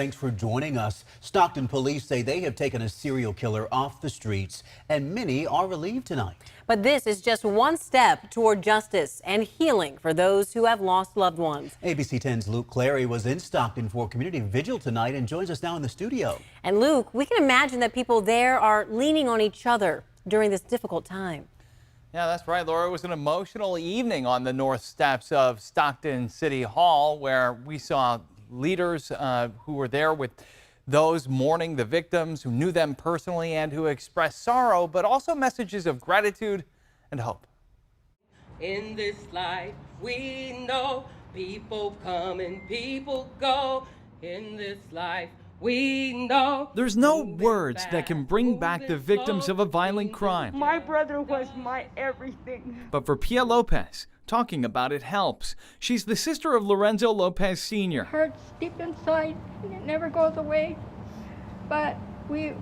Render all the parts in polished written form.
Thanks for joining us. Stockton police say they have taken a serial killer off the streets, and many are relieved tonight. But this is just one step toward justice and healing for those who have lost loved ones. ABC 10's Luke Clary was in Stockton for community vigil tonight and joins us now in the studio. And Luke, we can imagine that people there are leaning on each other during this difficult time. Yeah, that's right, Laura. It was an emotional evening on the north steps of Stockton City Hall, where we saw leaders who were there with those mourning the victims, who knew them personally and who expressed sorrow, but also messages of gratitude and hope. In this life, we know people come and people go. In this life, we know. There's no words that can bring back the victims of a violent crime. My brother was my everything. But for Pia Lopez, talking about it helps. She's the sister of Lorenzo Lopez Sr. Hurts deep inside and it never goes away. But we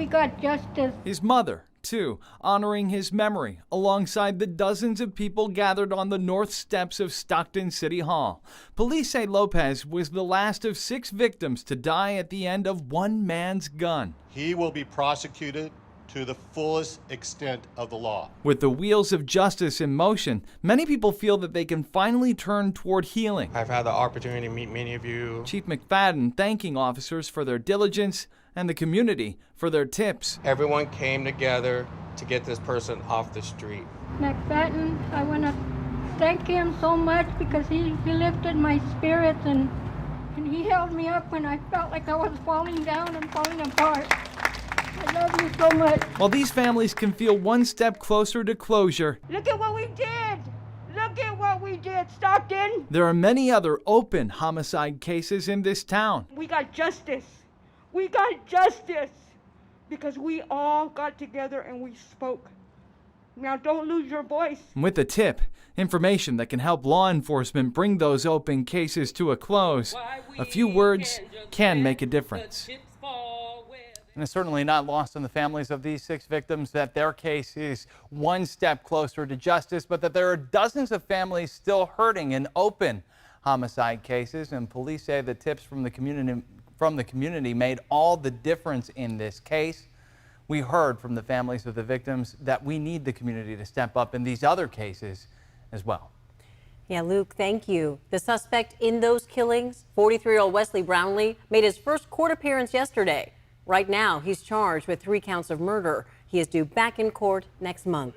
got justice. His mother, too, honoring his memory alongside the dozens of people gathered on the north steps of Stockton City Hall. Police say Lopez was the last of 6 victims to die at the end of one man's gun. He will be prosecuted to the fullest extent of the law. With the wheels of justice in motion, many people feel that they can finally turn toward healing. I've had the opportunity to meet many of you. Chief McFadden thanking officers for their diligence and the community for their tips. Everyone came together to get this person off the street. McFadden, I want to thank him so much because he lifted my spirits and he held me up when I felt like I was falling down and falling apart. I love you so much. While these families can feel one step closer to closure, Look at what we did. Look at what we did, Stockton. there are many other open homicide cases in this town. We got justice. We got justice because we all got together and we spoke. Now don't lose your voice. With a tip, information that can help law enforcement bring those open cases to a close, a few words can make a difference. And it's certainly not lost on the families of these 6 victims that their case is one step closer to justice, but that there are dozens of families still hurting in open homicide cases. And police say the tips from the community made all the difference in this case. We heard from the families of the victims that we need the community to step up in these other cases as well. Yeah, Luke, thank you. The suspect in those killings, 43-year-old Wesley Brownlee, made his first court appearance yesterday. Right now, he's charged with 3 counts of murder. He is due back in court next month.